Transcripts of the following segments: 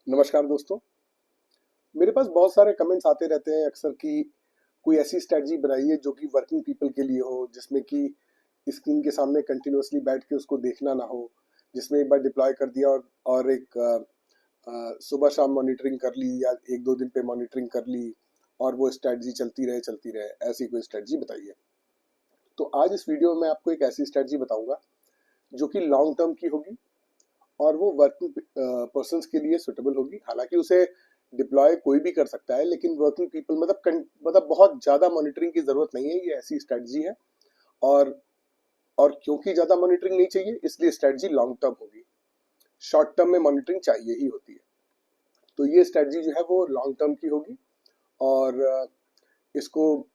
नमस्कार दोस्तों। मेरे पास बहुत सारे कमेंट्स आते रहते हैं अक्सर कि कोई ऐसी स्ट्रेटजी बनाइए जो कि वर्किंग पीपल के लिए हो, जिसमें कि स्क्रीन के सामने कंटिन्यूअसली बैठ के उसको देखना ना हो, जिसमें एक बार डिप्लॉय कर दिया और एक सुबह शाम मॉनिटरिंग कर ली या एक दो दिन पे मॉनिटरिंग कर ली और वो स्ट्रेटजी चलती रहे, ऐसी कोई स्ट्रेटजी बताइए। तो आज इस वीडियो में आपको एक ऐसी स्ट्रेटजी बताऊंगा जो कि लॉन्ग टर्म की होगी और वो वर्किंग पर्सन्स के लिए सुटेबल होगी। हालांकि उसे डिप्लॉय कोई भी कर सकता है, लेकिन वर्किंग पीपल मतलब बहुत ज़्यादा मॉनिटरिंग की ज़रूरत नहीं है। ये ऐसी स्ट्रेटजी है और और क्योंकि ज़्यादा मॉनिटरिंग नहीं चाहिए, इसलिए स्ट्रेटजी लॉन्ग टर्म होगी। शॉर्ट टर्म में मॉनिटरिंग चाहिए ही होती है। तो ये स्ट्रेटजी जो है वो लॉन्ग टर्म की होगी और इसको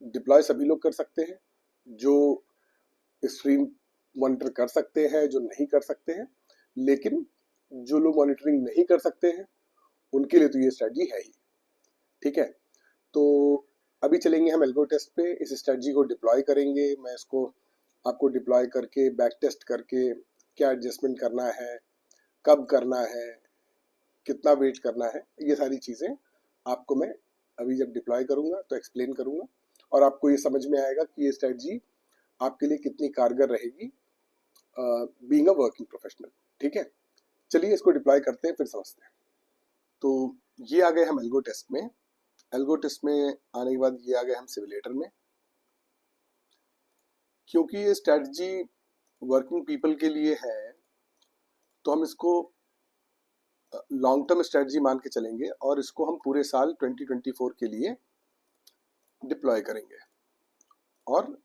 डिप्लॉय सभी लोग कर सकते हैं, जो स्ट्रीम मॉनिटर कर सकते हैं, जो नहीं कर सकते हैं। लेकिन जो लोग मॉनिटरिंग नहीं कर सकते हैं उनके लिए तो ये स्ट्रेटजी है ही। ठीक है, तो अभी चलेंगे हम एल्गो टेस्ट पे। इस स्ट्रेटजी को डिप्लॉय करेंगे। मैं इसको आपको डिप्लॉय करके बैक टेस्ट करके क्या एडजस्टमेंट करना है, कब करना है, कितना वेट करना है, ये सारी चीज़ें आपको मैं अभी जब डिप्लॉय करूँगा तो एक्सप्लेन करूँगा और आपको ये समझ में आएगा कि ये स्ट्रेटजी आपके लिए कितनी कारगर रहेगी बीइंग अ वर्किंग प्रोफेशनल। ठीक है, चलिए इसको डिप्लॉय करते हैं, फिर समझते हैं। तो ये आ गए हम एल्गो टेस्ट में। एल्गो टेस्ट में आने के बाद ये आ गए हम सिमुलेटर में। क्योंकि ये स्ट्रेटजी वर्किंग पीपल के लिए है तो हम इसको लॉन्ग टर्म स्ट्रेटजी मान के चलेंगे और इसको हम पूरे साल 2024 के लिए डिप्लॉय करेंगे और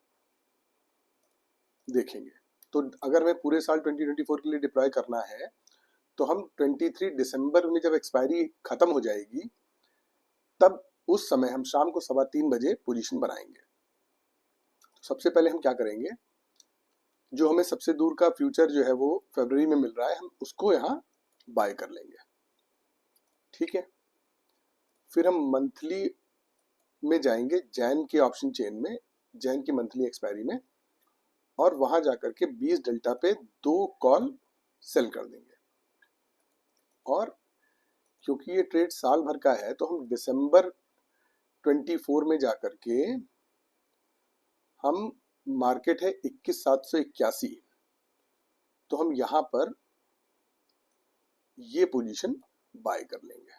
देखेंगे। तो अगर हमें पूरे साल 2024 के लिए डिप्लॉय करना है तो हम 23 दिसंबर में जब एक्सपायरी खत्म हो जाएगी तब उस समय हम शाम को 3:15 बजे पोजीशन बनाएंगे। सबसे पहले हम क्या करेंगे, जो हमें सबसे दूर का फ्यूचर जो है वो फरवरी में मिल रहा है, हम उसको यहाँ बाय कर लेंगे। ठीक है, फिर हम मंथली में जाएंगे जैन के ऑप्शन चेन में, जैन की मंथली एक्सपायरी में, और वहां जाकर के 20 डेल्टा पे 2 कॉल सेल कर देंगे। और क्योंकि ये ट्रेड साल भर का है तो हम दिसंबर 24 में जाकर के हम मार्केट है 21,781, तो हम यहां पर ये पोजीशन बाय कर लेंगे।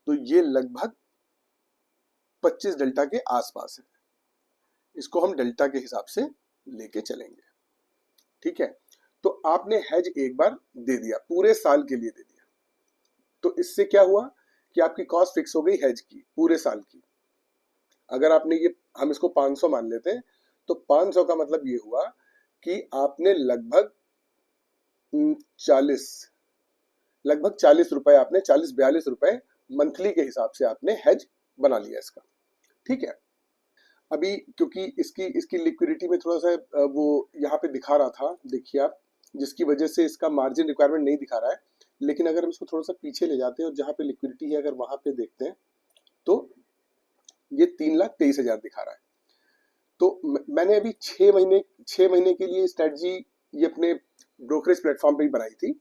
तो ये लगभग 25 डेल्टा के आसपास है। इसको हम डेल्टा के हिसाब से लेके चलेंगे। ठीक है, तो आपने हेज एक बार दे दिया, पूरे साल के लिए दे दिया। तो इससे क्या हुआ कि आपकी कॉस्ट फिक्स हो गई हेज की पूरे साल की। अगर आपने ये, हम इसको 500 मान लेते हैं, तो 500 का मतलब ये हुआ कि आपने लगभग 40 रुपए, आपने 40-42 रुपए मंथली के हिसाब से आपने हेज बना लिया इसका। ठीक है, अभी क्योंकि इसकी इसकी लिक्विडिटी में थोड़ा सा वो यहाँ पे दिखा रहा था, देखिए आप, जिसकी वजह से इसका मार्जिन रिक्वायरमेंट नहीं दिखा रहा है। लेकिन अगर हम इसको थोड़ा सा पीछे ले जाते हैं और जहाँ पे लिक्विडिटी है अगर वहां पे देखते हैं तो ये 3,23,000 दिखा रहा है। तो मैंने अभी 6 महीने के लिए स्ट्रेटजी ये अपने ब्रोकरेज प्लेटफॉर्म पे ही बनाई थी।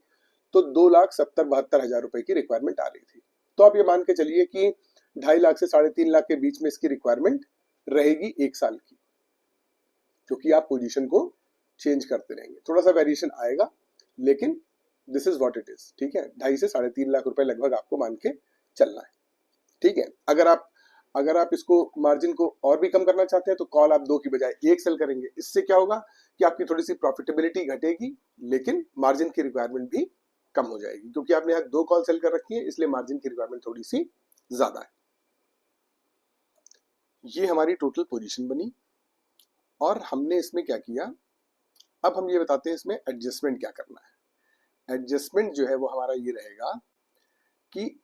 तो 2,70,72,000 रुपए की रिक्वायरमेंट आ रही थी। तो आप ये मान के चलिए कि 2.5 लाख से 3.5 लाख के बीच में इसकी रिक्वायरमेंट रहेगी एक साल की, क्योंकि आप पोजीशन को चेंज करते रहेंगे। थोड़ा सा वेरिएशन आएगा, लेकिन this is what it is. ठीक है, 2.5 से 3.5 लाख रुपए लगभग आपको मान के चलना है। ठीक है, अगर आप इसको मार्जिन को और भी कम करना चाहते हैं तो कॉल आप 2 की बजाय 1 सेल करेंगे। इससे क्या होगा कि आपकी थोड़ी सी प्रॉफिटेबिलिटी घटेगी, लेकिन मार्जिन की रिक्वायरमेंट भी कम हो जाएगी, क्योंकि आपने यहाँ 2 कॉल सेल कर रखी है, इसलिए मार्जिन की रिक्वायरमेंट थोड़ी सी ज्यादा है। ये हमारी टोटल पोजीशन बनी और हमने इसमें क्या किया, अब हम ये बताते हैं इसमें एडजस्टमेंट क्या करना है। एडजस्टमेंट जो है वो हमारा ये रहेगा कि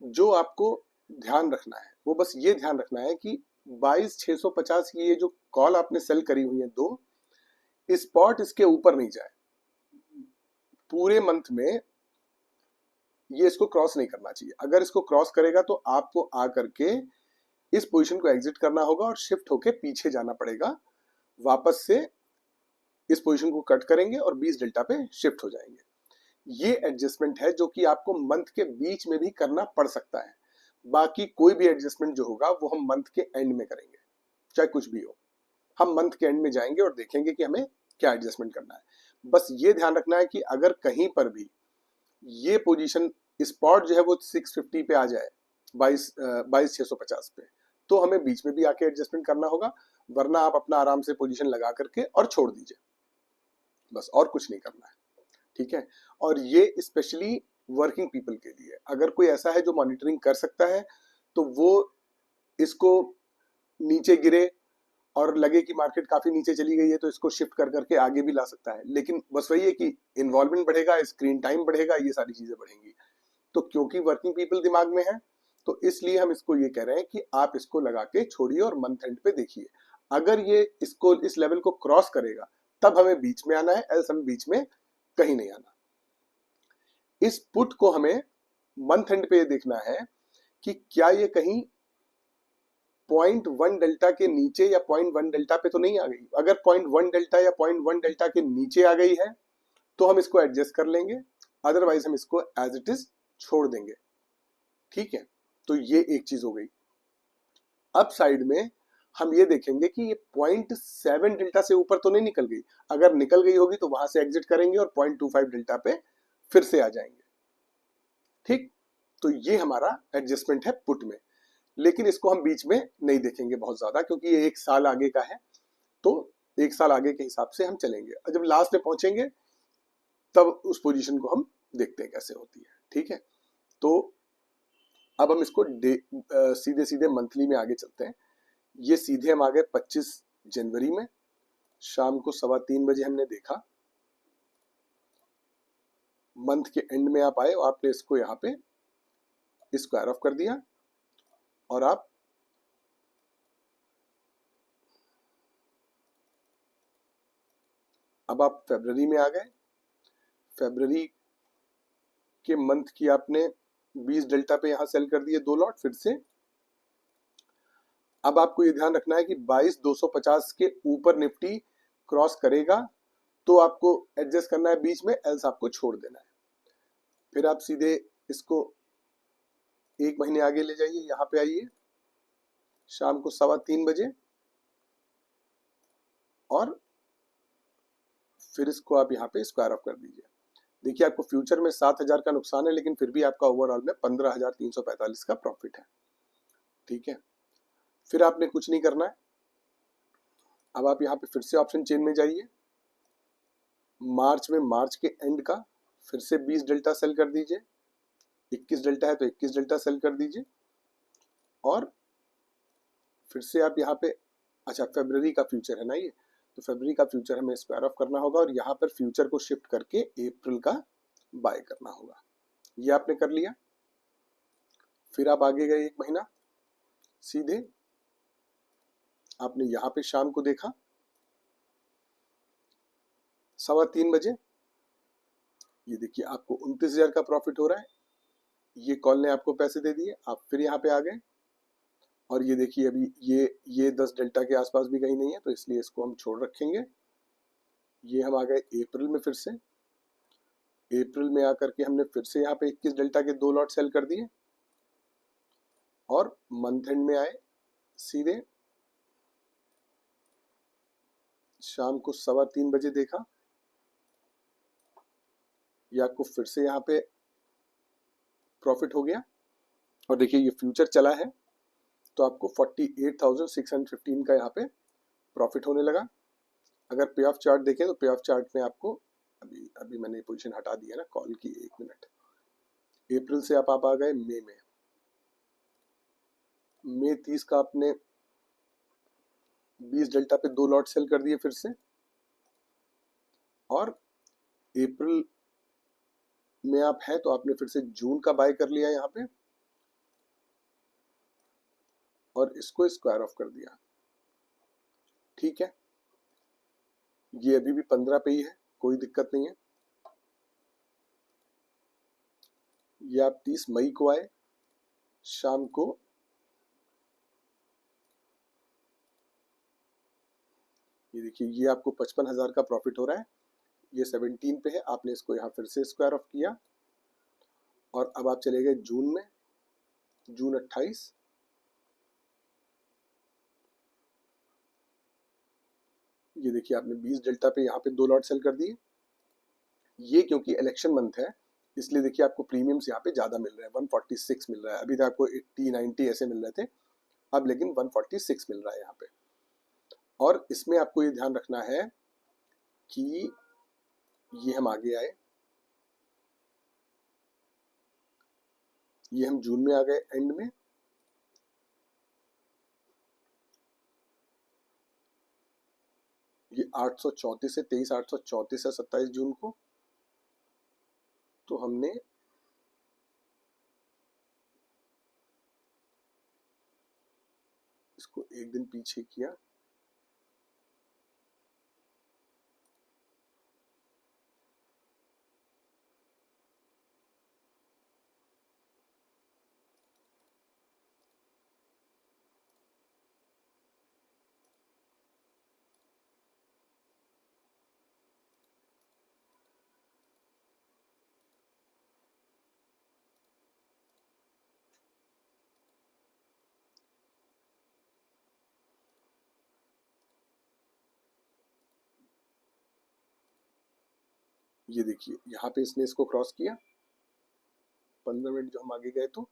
जो आपको ध्यान रखना है वो बस ये ध्यान रखना है कि 22,650 की ये जो कॉल आपने सेल करी हुई है 2, स्पॉट इसके ऊपर नहीं जाए। पूरे मंथ में ये इसको क्रॉस नहीं करना चाहिए। अगर इसको क्रॉस करेगा तो आपको आकर के इस पोजीशन को एग्जिट करना होगा और शिफ्ट होके पीछे जाना पड़ेगा। वापस से इस पोजीशन को कट करेंगे और 20 डेल्टा पे शिफ्ट हो जाएंगे। ये एडजस्टमेंट है जो कि आपको मंथ के बीच में भी करना पड़ सकता है। बाकी कोई भी एडजस्टमेंट जो होगा वो हम मंथ के एंड में करेंगे, चाहे कुछ भी हो। हम मंथ के एंड में जाएंगे और देखेंगे कि हमें क्या एडजस्टमेंट करना है। बस ये ध्यान रखना है कि अगर कहीं पर भी ये पोजीशन स्पॉट जो है वो 650 पे आ जाए, 22,650 पे, तो हमें बीच में भी आके एडजस्टमेंट करना होगा, वरना आप अपना आराम से पोजीशन लगा करके और छोड़ दीजिए, बस और कुछ नहीं करना है। ठीक है, और ये स्पेशली वर्किंग पीपल के लिए। अगर कोई ऐसा है जो मॉनिटरिंग कर सकता है तो वो इसको नीचे गिरे और लगे कि मार्केट काफी नीचे चली गई है तो इसको शिफ्ट कर करके आगे भी ला सकता है। लेकिन बस वही है कि इन्वॉल्वमेंट बढ़ेगा, स्क्रीन टाइम बढ़ेगा, ये सारी चीजें बढ़ेंगी। तो क्योंकि वर्किंग पीपल दिमाग में है तो इसलिए हम इसको ये कह रहे हैं कि आप इसको लगा के छोड़िए और मंथ एंड पे देखिए। अगर ये इसको इस लेवल को क्रॉस करेगा तब हमें बीच में आना है, एल्स हमें बीच में कहीं नहीं आना। इस पुट को हमें मंथ एंड पे देखना है कि क्या ये कहीं 0.1 डेल्टा के नीचे या 0.1 डेल्टा पे तो नहीं आ गई। अगर 0.1 डेल्टा या 0.1 डेल्टा के नीचे आ गई है तो हम इसको एडजस्ट कर लेंगे, अदरवाइज हम इसको एज इट इज छोड़ देंगे। ठीक है, तो ये एक चीज हो गई। अब साइड में हम ये देखेंगे कि ये 0.7 डेल्टा से ऊपर तो नहीं निकल गई। अगर निकल गई होगी तो वहां से एग्जिट करेंगे और 0.25 डेल्टा पे फिर से आ जाएंगे। ठीक, तो ये हमारा एडजस्टमेंट है पुट में। लेकिन इसको हम बीच में नहीं देखेंगे बहुत ज्यादा, क्योंकि ये 1 साल आगे का है, तो 1 साल आगे के हिसाब से हम चलेंगे और जब लास्ट में पहुंचेंगे तब उस पोजीशन को हम देखते हैं कैसे होती है। ठीक है, तो अब हम इसको सीधे सीधे मंथली में आगे चलते हैं। ये सीधे हम आ गए 25 जनवरी में, शाम को 3:15 बजे हमने देखा। मंथ के एंड में आप आए और आपने इसको यहाँ पे स्क्वायर ऑफ कर दिया और आप अब आप फरवरी में आ गए। फरवरी के मंथ की आपने 20 डेल्टा पे यहां सेल कर दिए 2 लॉट फिर से। अब आपको ये ध्यान रखना है कि 22,250 के ऊपर निफ्टी क्रॉस करेगा तो आपको एडजस्ट करना है बीच में, एल्स आपको छोड़ देना है। फिर आप सीधे इसको 1 महीने आगे ले जाइए, यहाँ पे आइए शाम को 3:15 बजे और फिर इसको आप यहाँ पे स्क्वायर ऑफ कर दीजिए। देखिए आपको फ्यूचर में 7,000 का नुकसान है, लेकिन फिर भी आपका ओवरऑल में 15,345 का प्रॉफिट है। ठीक है, फिर आपने कुछ नहीं करना है। अब आप यहाँ पे फिर से ऑप्शन चेन में जाइए। मार्च में मार्च के एंड का फिर से 20 डेल्टा सेल कर दीजिए। 21 डेल्टा है तो 21 डेल्टा सेल कर दीजिए और फिर से आप यहाँ पे, अच्छा फरवरी का फ्यूचर है ना ये, तो फरवरी का फ्यूचर हमें स्क्वायर ऑफ करना होगा और यहाँ पर फ्यूचर को शिफ्ट करके अप्रैल का बाय करना होगा। ये आपने कर लिया। फिर आप आगे गए 1 महीना, सीधे आपने यहाँ पे शाम को देखा 3:15 बजे। ये देखिए आपको 29,000 का प्रॉफिट हो रहा है। ये कॉल ने आपको पैसे दे दिए, आप फिर यहाँ पे आ गए और ये देखिए अभी ये 10 डेल्टा के आसपास भी कहीं नहीं है, तो इसलिए इसको हम छोड़ रखेंगे। ये हम आ गए अप्रैल में। फिर से अप्रैल में आकर के हमने फिर से यहाँ पे 21 डेल्टा के 2 लॉट सेल कर दिए और मंथ एंड में आए सीधे शाम को 3:15 बजे देखा। ये आपको फिर से यहाँ पे प्रॉफिट हो गया और देखिए ये फ्यूचर चला है तो आपको 48,615 का यहाँ पे प्रॉफिट होने लगा। अगर पे ऑफ चार्ट देखें तो पे ऑफ चार्ट में आपको अभी अभी मैंने पोजीशन हटा दी है ना कॉल की, 1 मिनट। अप्रैल से आप आ गए मई में। मई 30 का आपने 20 डेल्टा पे 2 लॉट सेल कर दिए फिर से और अप्रैल में आप हैं तो आपने फिर से जून का बाय कर लिया यहाँ पे और इसको स्क्वायर ऑफ कर दिया। ठीक है, ये अभी भी 15 पे ही है, कोई दिक्कत नहीं है। ये आप 30 मई को आए शाम को, ये देखिए ये आपको 55,000 का प्रॉफिट हो रहा है। ये 17 पे है, आपने इसको यहाँ फिर से स्क्वायर ऑफ किया और अब आप चले गए जून में, जून 28, ये देखिए आपने 20 डेल्टा पे यहाँ पे 2 लॉट सेल कर दिए। ये क्योंकि इलेक्शन मंथ है इसलिए देखिए आपको प्रीमियम्स यहाँ पे ज़्यादा मिल रहे हैं, 146 मिल रहा है। अभी तक आपको 80 90 ऐसे मिल रहे थे, अब लेकिन 146 मिल रहा है यहाँ पे। और इसमें आपको ये ध्यान रखना है कि ये हम आगे आए, ये हम जून में आ गए एंड में, ये 834 है, 23 834 है 27 जून को। तो हमने इसको एक दिन पीछे किया, ये देखिए यहाँ पे इसने इसको क्रॉस किया, 15 मिनट जो हम आगे गए तो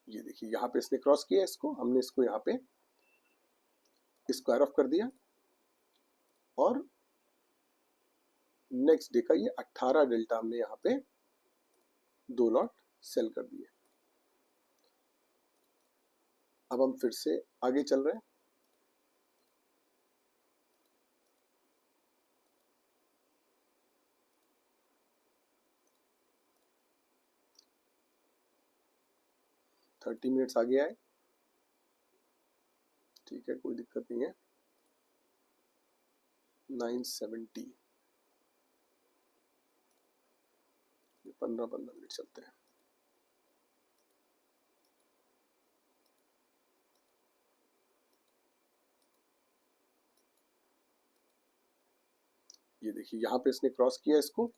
ये देखिए यहाँ पे इसने क्रॉस किया इसको, हमने इसको यहाँ पे स्क्वायर ऑफ कर दिया और नेक्स्ट डे का ये 18 डेल्टा हमने यहाँ पे 2 लॉट सेल कर दिए। अब हम फिर से आगे चल रहे हैं, थर्टी मिनट्स आगे आए, ठीक है कोई दिक्कत नहीं है। 970, 15 मिनट चलते हैं। ये देखिए यहाँ पे इसने क्रॉस किया इसको,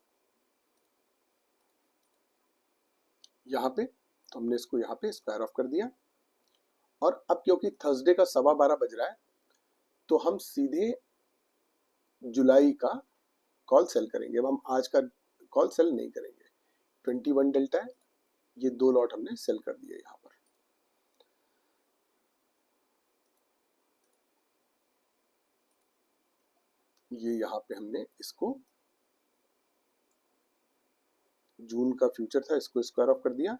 यहाँ पे तो हमने इसको यहाँ पे स्क्वायर ऑफ कर दिया। और अब क्योंकि थर्सडे का 12:15 बज रहा है तो हम सीधे जुलाई का कॉल सेल करेंगे। अब हम आज का कॉल सेल नहीं करेंगे। 21 डेल्टा है, ये 2 लॉट हमने सेल कर दिए यहाँ पर। ये यहाँ पे हमने इसको जून का फ्यूचर था, इसको स्क्वायर ऑफ कर दिया।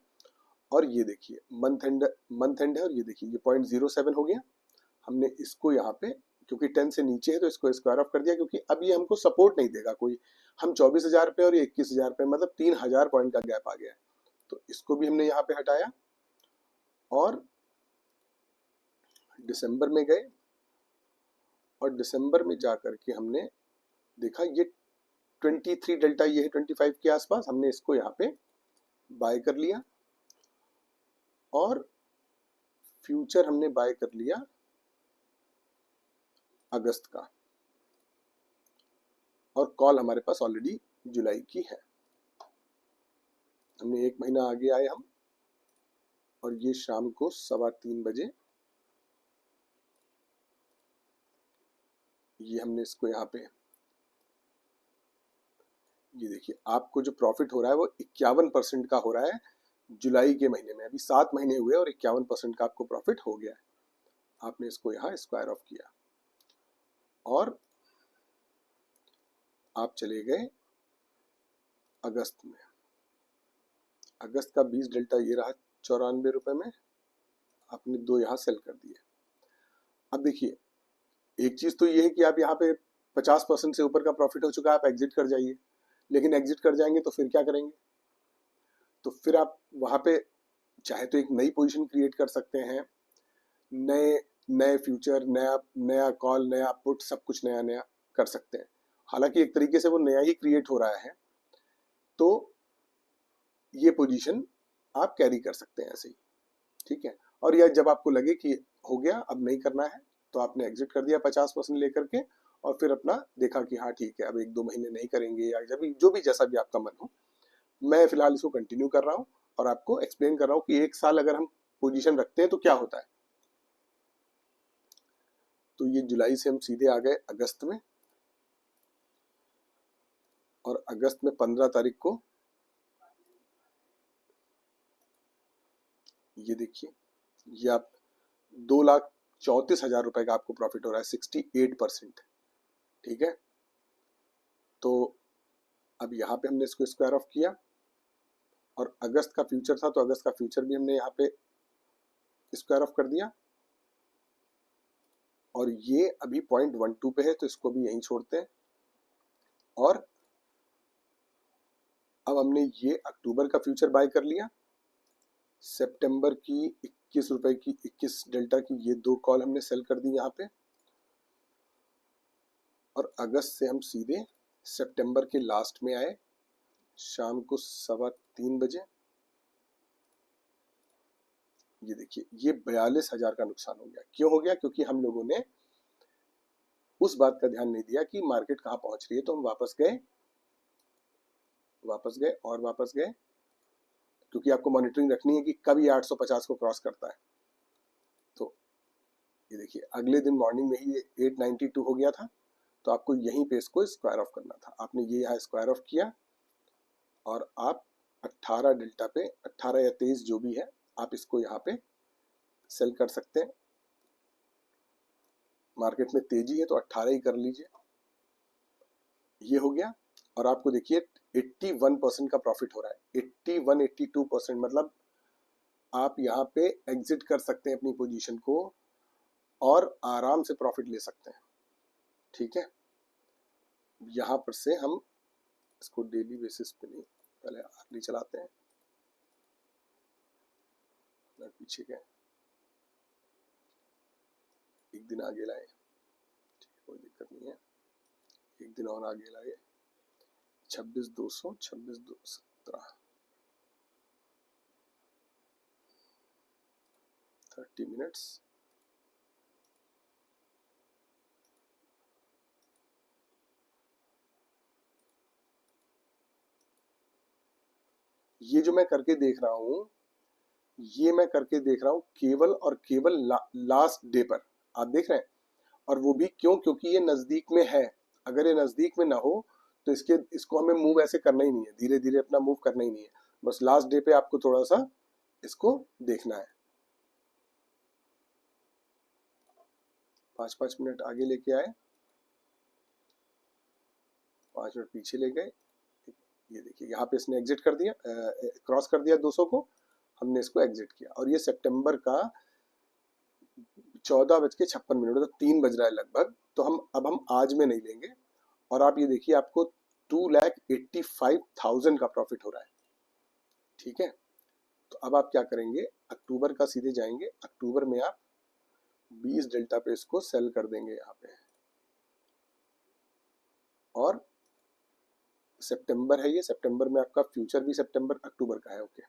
और ये देखिए मंथ एंड है और ये देखिए ये 0.07 हो गया। हमने इसको यहाँ पे क्योंकि 10 से नीचे है तो इसको स्क्वायर ऑफ कर दिया, क्योंकि अब ये हमको सपोर्ट नहीं देगा कोई। हम 24,000 पे और ये 21,000 पे, मतलब 3,000 पॉइंट का गैप आ गया है। तो इसको भी हमने यहाँ पे हटाया और दिसंबर में गए और दिसंबर में जा करके हमने देखा ये 23 डेल्टा, ये है 25 के आसपास, हमने इसको यहाँ पे बाय कर लिया और फ्यूचर हमने बाय कर लिया अगस्त का, और कॉल हमारे पास ऑलरेडी जुलाई की है। हमने 1 महीना आगे आए हम, और ये शाम को 3:15 बजे ये हमने इसको यहाँ पे, ये देखिए आपको जो प्रॉफिट हो रहा है वो 51% का हो रहा है जुलाई के महीने में। अभी 7 महीने हुए और 51% का आपको प्रॉफिट हो गया है। आपने इसको यहाँ स्क्वायर ऑफ किया और आप चले गए अगस्त में। अगस्त का 20 डेल्टा ये रहा 94 रुपए में, आपने 2 यहाँ सेल कर दिए। अब देखिए एक चीज तो ये है कि आप यहाँ पे 50% से ऊपर का प्रॉफिट हो चुका है, आप एग्जिट कर जाइए। लेकिन एग्जिट कर जाएंगे तो फिर क्या करेंगे? तो फिर आप वहां पे चाहे तो एक नई पोजीशन क्रिएट कर सकते हैं, नए नए फ्यूचर, नया नया कॉल, नया पुट, सब कुछ नया नया कर सकते हैं। हालांकि एक तरीके से वो नया ही क्रिएट हो रहा है, तो ये पोजीशन आप कैरी कर सकते हैं ऐसे ही, ठीक है। और यह जब आपको लगे कि हो गया अब नहीं करना है तो आपने एग्जिट कर दिया 50% लेकर के, और फिर अपना देखा कि हाँ ठीक है अब 1-2 महीने नहीं करेंगे, या जब भी जो भी जैसा भी आपका मन हो। मैं फिलहाल इसको कंटिन्यू कर रहा हूँ और आपको एक्सप्लेन कर रहा हूँ कि 1 साल अगर हम पोजीशन रखते हैं तो क्या होता है। तो ये जुलाई से हम सीधे आ गए अगस्त में, और अगस्त में 15 तारीख को ये देखिए, ये आप 2,34,000 रुपए का आपको प्रॉफिट हो रहा है, 68%। ठीक है, तो अब यहाँ पे हमने इसको स्क्वायर ऑफ किया, और अगस्त का फ्यूचर था तो अगस्त का फ्यूचर भी हमने यहाँ पे स्क्वायर ऑफ कर दिया, और ये अभी 0.12 पे है तो इसको भी यहीं छोड़ते हैं। और अब हमने ये अक्टूबर का फ्यूचर बाय कर लिया, सितंबर की 21 रुपए की 21 डेल्टा की ये 2 कॉल हमने सेल कर दी यहाँ पे, और अगस्त से हम सीधे सितंबर के लास्ट में आए शाम को 3:15 बजे। ये देखिए ये 42,000 का नुकसान हो गया। क्यों हो गया? क्योंकि हम लोगों ने उस बात का ध्यान नहीं दिया कि मार्केट कहाँ पहुंच रही है, तो हम वापस गए और वापस गए, क्योंकि आपको मॉनिटरिंग रखनी है कि कब ये 850 को क्रॉस करता है। तो ये देखिए अगले दिन मॉर्निंग में ही ये 892 हो गया था, तो आपको यहीं पे इसको स्क्वायर ऑफ करना था। आपने ये यहाँ स्क्वायर ऑफ किया, और आप 18 डेल्टा पे 18 या 23 जो भी है आप इसको यहाँ पे सेल कर सकते हैं। मार्केट में तेजी है तो 18 ही कर लीजिए। ये हो गया, और आपको देखिए 81% का प्रॉफिट हो रहा है। 82% मतलब आप यहाँ पे एग्जिट कर सकते हैं अपनी पोजीशन को और आराम से प्रॉफिट ले सकते हैं। ठीक है, यहाँ पर से हम इसको डेली बेसिस पे नहीं, पहले आर्ली चलाते हैं, पीछे गए, एक दिन आगे लाए, ठीक है कोई दिक्कत नहीं है, एक दिन और आगे लाए, 26,200 26,217 30 मिनट्स। ये जो मैं करके देख रहा हूँ, ये मैं करके देख रहा हूँ केवल और केवल लास्ट डे पर, आप देख रहे हैं। और वो भी क्यों? क्योंकि ये नजदीक में है। अगर ये नजदीक में ना हो तो इसको हमें मूव ऐसे करना ही नहीं है, धीरे धीरे अपना मूव करना ही नहीं है, बस लास्ट डे पे आपको थोड़ा सा इसको देखना है। 5-5 मिनट आगे लेके आए, 5 मिनट पीछे ले गए। ये देखिए यहाँ पे इसने एग्जिट कर दिया, क्रॉस कर दिया 200 को, हमने इसको एग्जिट किया, और ये सितंबर का 14:56 मतलब 3 बज रहा है लगभग। तो हम आज में नहीं लेंगे, और आप ये देखिए आपको 2,85,000 का प्रॉफिट हो रहा है। ठीक है, तो अब आप क्या करेंगे, अक्टूबर का सीधे जाएंगे, अक्टूबर में आप 20 डेल्टा पे इसको सेल कर देंगे यहाँ पे, और सितंबर है ये, सितंबर में आपका फ्यूचर भी सितंबर अक्टूबर का है। ओके,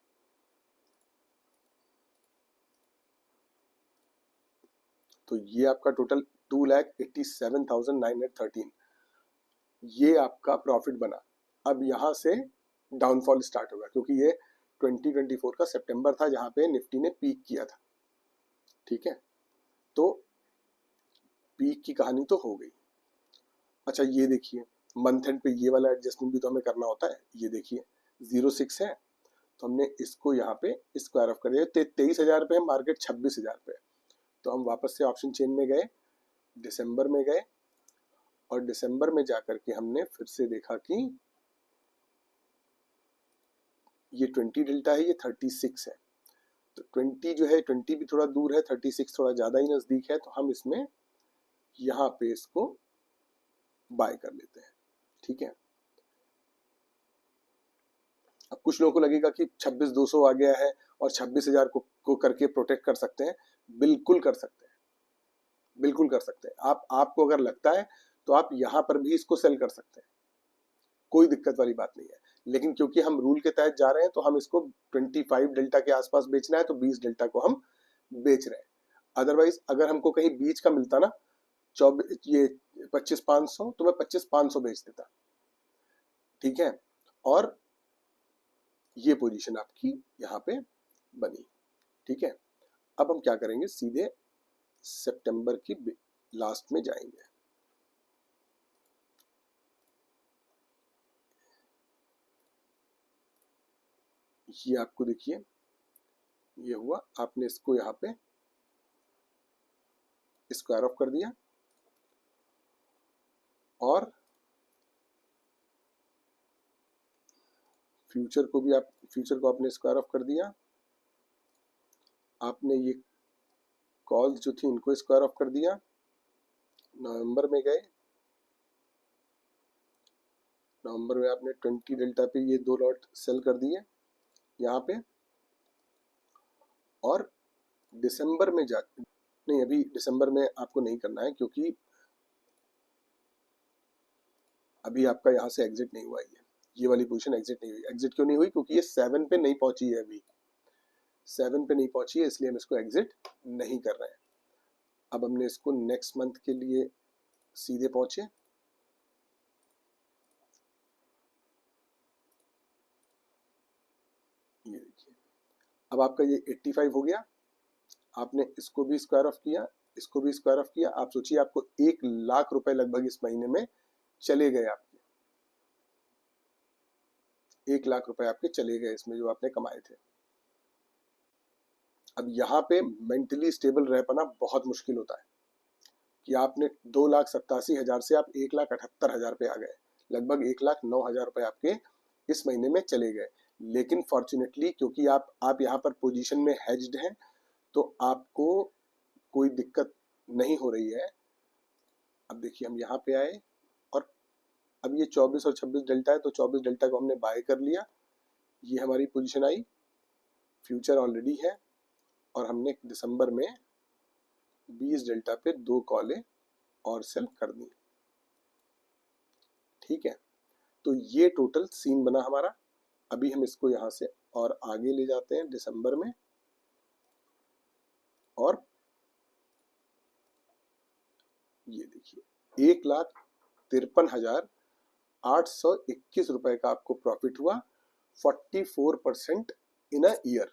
तो ये आपका टोटल 2,87,913 ये आपका प्रॉफिट बना। अब यहाँ से डाउनफॉल स्टार्ट होगा, क्योंकि ये 2024 का सितंबर था जहाँ पे निफ्टी ने पीक किया था। ठीक है, तो पीक की कहानी तो हो गई। अच्छा ये देखिए मंथ एंड पे ये वाला एडजस्टमेंट भी तो हमें करना होता है। ये देखिए 06 है, तो हमने इसको यहाँ पे स्क्वायर ऑफ कर दिया। 23,000 पे है, मार्केट 26,000 पे है, तो हम वापस से ऑप्शन चेन में गए, दिसंबर में गए, और दिसंबर में जाकर के हमने फिर से देखा कि ये 20 डेल्टा है, ये 36 है। तो 20 जो है, 20 भी थोड़ा दूर है, 36 थोड़ा ज़्यादा ही नज़दीक है, तो हम इसमें यहाँ पे इसको बाय कर लेते हैं। ठीक है, अब कुछ लोगों को लगेगा कि 26,200 आ गया है और 26,000 को करके प्रोटेक्ट कर सकते हैं। बिल्कुल कर सकते हैं, बिल्कुल कर सकते हैं। आपको अगर लगता है तो आप यहाँ पर भी इसको सेल कर सकते हैं, कोई दिक्कत वाली बात नहीं है। लेकिन क्योंकि हम रूल के तहत जा रहे हैं तो हम इसको 25 डेल्टा के आसपास बेचना है तो 20 डेल्टा को हम बेच रहे हैं। अदरवाइज अगर हमको कहीं बीच का मिलता ना 24 ये 25,500 तो मैं 25,500 बेच देता। ठीक है, और ये पोजीशन आपकी यहाँ पे बनी। ठीक है, अब हम क्या करेंगे, सीधे सितंबर की लास्ट में जाएंगे। ये आपको देखिए ये हुआ, आपने इसको यहाँ पे स्क्वायर ऑफ कर दिया और फ्यूचर को भी आप फ्यूचर को आपने स्क्वायर ऑफ कर दिया। आपने ये कॉल्स जो थी इनको स्क्वायर ऑफ कर दिया। नवंबर में गए, नवंबर में आपने 20 डेल्टा पे ये 2 लॉट सेल कर दिए यहाँ पे, और दिसंबर में जा नहीं, अभी दिसंबर में आपको नहीं करना है क्योंकि अभी आपका यहाँ से एग्जिट नहीं हुआ है, ये वाली पोजीशन एग्जिट नहीं हुई। एग्जिट क्यों नहीं हुई? क्योंकि ये 7 पे नहीं पहुंची है, अभी 7 पे नहीं पहुंची है, इसलिए हम इसको एग्जिट नहीं कर रहे हैं। अब हमने इसको नेक्स्ट मंथ के लिए सीधे पहुंचे, ये देखिए अब आपका ये 85 हो गया। आपने इसको भी स्क्वायर ऑफ किया, इसको भी स्क्वायर ऑफ किया। आप सोचिए आपको 1 लाख रुपए लगभग इस महीने में चले गए, आपके 1 लाख रुपए आपके चले गए इसमें जो आपने कमाए थे। अब यहाँ पे मेंटली स्टेबल रह पाना बहुत मुश्किल होता है कि आपने 2,87,000 से आप 1,78,000 पे आ गए, लगभग 1,09,000 रुपए आपके इस महीने में चले गए। लेकिन फॉर्चुनेटली क्योंकि आप यहाँ पर पोजीशन में हेज्ड हैं तो आपको कोई दिक्कत नहीं हो रही है। अब देखिए हम यहाँ पे आए और अब ये 24 और 26 डेल्टा है तो 24 डेल्टा को हमने बाय कर लिया, ये हमारी पोजीशन आई। फ्यूचर ऑलरेडी है और हमने दिसंबर में 20 डेल्टा पे 2 कॉलें और सेल कर दी। ठीक है, तो ये टोटल सीन बना हमारा। अभी हम इसको यहाँ से और आगे ले जाते हैं दिसंबर में, और ये देखिए 1,53,821 रुपए का आपको प्रॉफिट हुआ, 44% इन अ ईयर।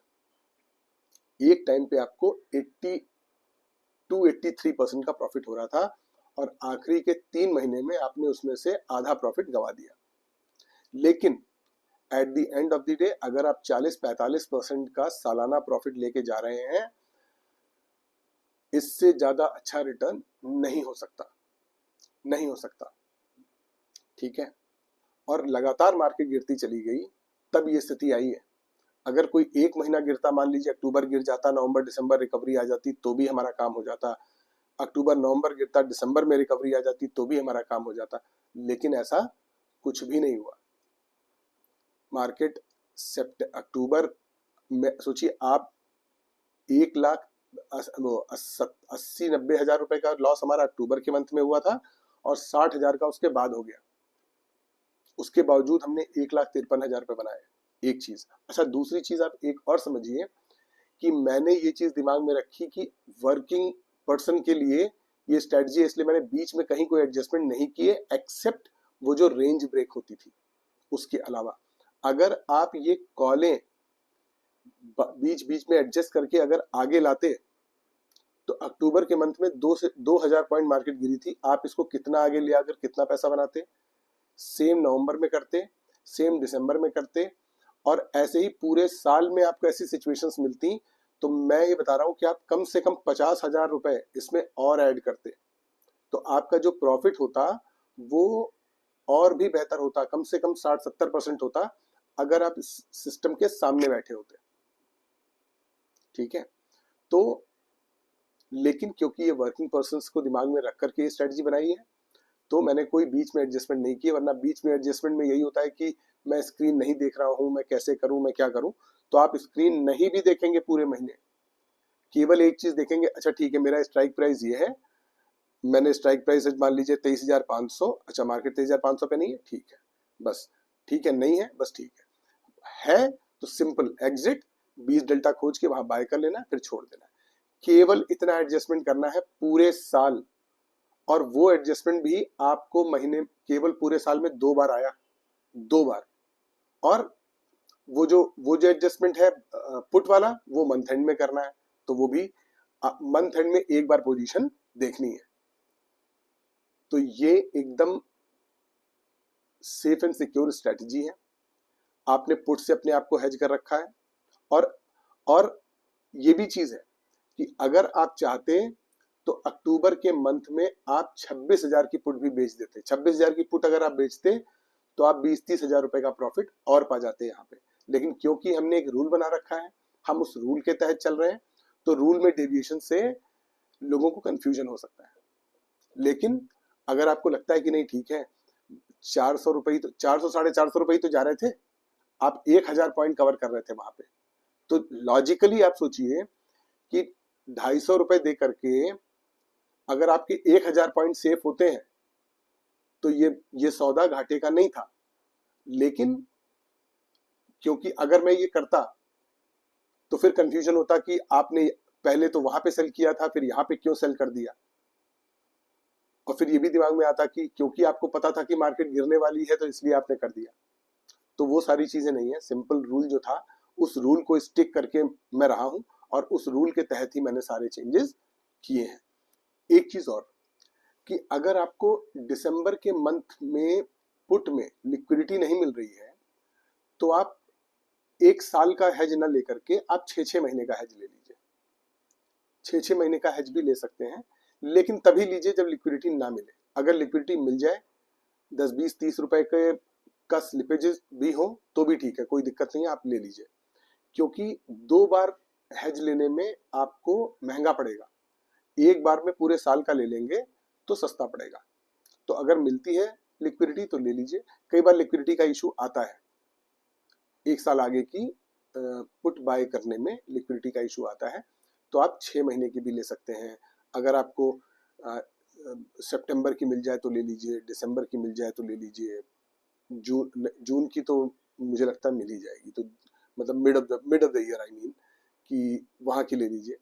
एक टाइम पे आपको 83% का प्रॉफिट हो रहा था और आखिरी के 3 महीने में आपने उसमें से आधा प्रॉफिट गंवा दिया। लेकिन at the end of the day अगर आप 40-45% का सालाना प्रॉफिट लेके जा रहे हैं, इससे ज्यादा अच्छा रिटर्न नहीं हो सकता, नहीं हो सकता। ठीक है, और लगातार मार्केट गिरती चली गई तब ये स्थिति आई है। अगर कोई एक महीना गिरता, मान लीजिए अक्टूबर गिर जाता, नवंबर दिसंबर रिकवरी आ जाती तो भी हमारा काम हो जाता। अक्टूबर नवंबर गिरता, दिसंबर में रिकवरी आ जाती तो भी हमारा काम हो जाता। लेकिन ऐसा कुछ भी नहीं हुआ। मार्केट अक्टूबर में सोचिए आप 1,80-90,000 रुपए का लॉस हमारा अक्टूबर के मंथ में हुआ था और 60,000 का उसके बाद हो गया। उसके बावजूद हमने 1,53,000 रुपए बनाए। एक चीज। अच्छा, दूसरी चीज आप एक और समझिए कि मैंने ये चीज दिमाग में रखी कि वर्किंग पर्सन के लिए ये स्ट्रेटजी है, इसलिए मैंने बीच में कहीं कोई एडजस्टमेंट नहीं किए एक्सेप्ट वो जो रेंज ब्रेक होती थी। उसके अलावा अगर आप ये कॉलें बीच बीच में एडजस्ट करके अगर आगे लाते तो अक्टूबर के मंथ में 2,000 पॉइंट मार्केट गिरी थी, आप इसको कितना आगे ले आकर कितना पैसा बनाते। सेम नवंबर में करते, सेम दिसंबर में करते, और ऐसे ही पूरे साल में आपको ऐसी सिचुएशंस मिलती तो मैं ये बता रहा हूं कि आप कम से कम 50,000 रुपए इसमें और ऐड करते तो आपका जो प्रॉफिट होता वो और भी बेहतर होता, कम से कम 60-70% होता अगर आप इस सिस्टम के सामने बैठे होते। ठीक है, तो लेकिन क्योंकि ये वर्किंग पर्सन्स को दिमाग में रख करके ये स्ट्रेटजी बनाई है तो मैंने कोई बीच में एडजस्टमेंट नहीं की, वरना बीच में एडजस्टमेंट में यही होता है कि मैं स्क्रीन नहीं देख रहा हूं, मैं कैसे करूं, मैं क्या करूं। तो आप स्क्रीन नहीं भी देखेंगे पूरे महीने, केवल एक चीज देखेंगे, अच्छा ठीक है मेरा स्ट्राइक प्राइस ये है, मैंने स्ट्राइक प्राइस मान लीजिए 23,500, अच्छा मार्केट 23,500 पे नहीं है, ठीक है, बस ठीक है, नहीं है बस ठीक है तो सिंपल एग्जिट 20 डेल्टा खोज के वहां बाय कर लेना, फिर छोड़ देना। केवल इतना एडजस्टमेंट करना है पूरे साल, और वो एडजस्टमेंट भी आपको महीने केवल पूरे साल में 2 बार आया, 2 बार। और वो जो एडजस्टमेंट है पुट वाला, वो मंथ एंड में करना है, तो वो भी मंथ एंड में एक बार पोजीशन देखनी है। तो ये एकदम सेफ एंड सिक्योर स्ट्रेटजी है। आपने पुट से अपने आप को हेज कर रखा है। और ये भी चीज है कि अगर आप चाहते तो अक्टूबर के मंथ में आप 26,000 की पुट भी बेच देते। 26,000 की पुट अगर आप बेचते तो आप 20-30 हजार रुपए का प्रॉफिट और पा जाते यहाँ पे। लेकिन क्योंकि हमने एक रूल बना रखा है, हम उस रूल के तहत चल रहे हैं, तो रूल में डेविएशन से लोगों को कंफ्यूजन हो सकता है। लेकिन अगर आपको लगता है कि नहीं ठीक है, 400 रुपए तो 400 450 रुपए तो जा रहे थे, आप 1,000 पॉइंट कवर कर रहे थे वहां पे, तो लॉजिकली आप सोचिए कि 250 रुपए दे करके अगर आपके 1,000 पॉइंट सेफ होते हैं तो ये सौदा घाटे का नहीं था। लेकिन क्योंकि अगर मैं ये करता तो फिर कंफ्यूजन होता कि आपने पहले तो वहां पे सेल किया था, फिर यहाँ पे क्यों सेल कर दिया। और फिर ये भी दिमाग में आता कि क्योंकि आपको पता था कि मार्केट गिरने वाली है तो इसलिए आपने कर दिया। तो वो सारी चीजें नहीं है। सिंपल रूल जो था उस रूल को स्टिक करके मैं रहा हूं, और उस रूल के तहत ही मैंने सारे चेंजेस किए हैं। एक चीज और कि अगर आपको दिसंबर के मंथ में पुट में लिक्विडिटी नहीं मिल रही है तो आप 1 साल का हेज ना लेकर के आप 6-6 महीने का हेज ले लीजिए। 6-6 महीने का हेज भी ले सकते हैं, लेकिन तभी लीजिए जब लिक्विडिटी ना मिले। अगर लिक्विडिटी मिल जाए, 10-20-30 रुपए के का स्लिपेजेस भी हो तो भी ठीक है, कोई दिक्कत नहीं है, आप ले लीजिए। क्योंकि 2 बार हेज लेने में आपको महंगा पड़ेगा, एक बार में पूरे साल का ले लेंगे तो सस्ता पड़ेगा। तो अगर मिलती है लिक्विडिटी तो ले लीजिए। कई बार लिक्विडिटी का इशू आता है, 1 साल आगे की पुट बाय करने में लिक्विडिटी का इशू आता है, तो आप 6 महीने की भी ले सकते हैं। अगर आपको सितंबर की मिल जाए तो ले लीजिए, दिसंबर की मिल जाए तो ले लीजिए, जून की तो मुझे लगता है मिल ही जाएगी, तो मतलब mid of the year I mean, कि वहां की ले लीजिए।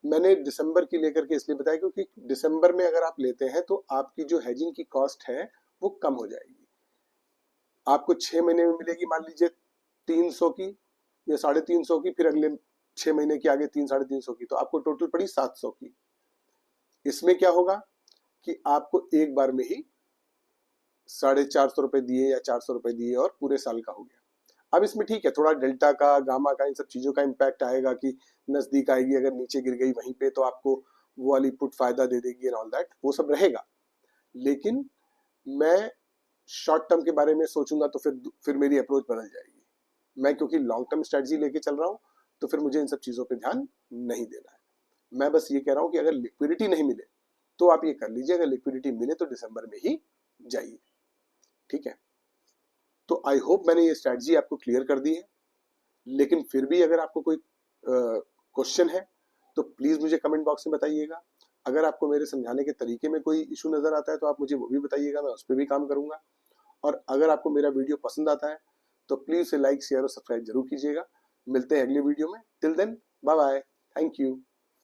मैंने दिसंबर की लेकर के इसलिए बताया क्योंकि दिसंबर में अगर आप लेते हैं तो आपकी जो हेजिंग की कॉस्ट है वो कम हो जाएगी। आपको 6 महीने में मिलेगी मान लीजिए 300 की या 350 की, फिर अगले 6 महीने की आगे 300-350 की, तो आपको टोटल पड़ी 700 की। इसमें क्या होगा कि आपको एक बार में ही 450 रुपए दिए या 400 रुपए दिए और पूरे साल का हो गया। अब इसमें ठीक है, थोड़ा डेल्टा का, गामा का, इन सब चीजों का इम्पैक्ट आएगा कि नजदीक आएगी, अगर नीचे गिर गई वहीं पे तो आपको वो वाली पुट फायदा दे देगी एंड ऑल दैट, वो सब रहेगा। लेकिन मैं शॉर्ट टर्म के बारे में सोचूंगा तो फिर मेरी अप्रोच बदल जाएगी। मैं क्योंकि लॉन्ग टर्म स्ट्रेटजी लेके चल रहा हूँ तो फिर मुझे इन सब चीजों पे ध्यान नहीं देना है। मैं बस ये कह रहा हूँ कि अगर लिक्विडिटी नहीं मिले तो आप ये कर लीजिए, अगर लिक्विडिटी मिले तो दिसंबर में ही जाइए। ठीक है, तो आई होप मैंने ये स्ट्रेटजी आपको क्लियर कर दी है। लेकिन फिर भी अगर आपको कोई क्वेश्चन है तो प्लीज मुझे कमेंट बॉक्स में बताइएगा। अगर आपको मेरे समझाने के तरीके में कोई इशू नजर आता है तो आप मुझे वो भी बताइएगा, मैं उस पर भी काम करूंगा। और अगर आपको मेरा वीडियो पसंद आता है तो प्लीज से लाइक, शेयर और सब्सक्राइब जरूर कीजिएगा। मिलते हैं अगले वीडियो में। Till then bye bye, thank you.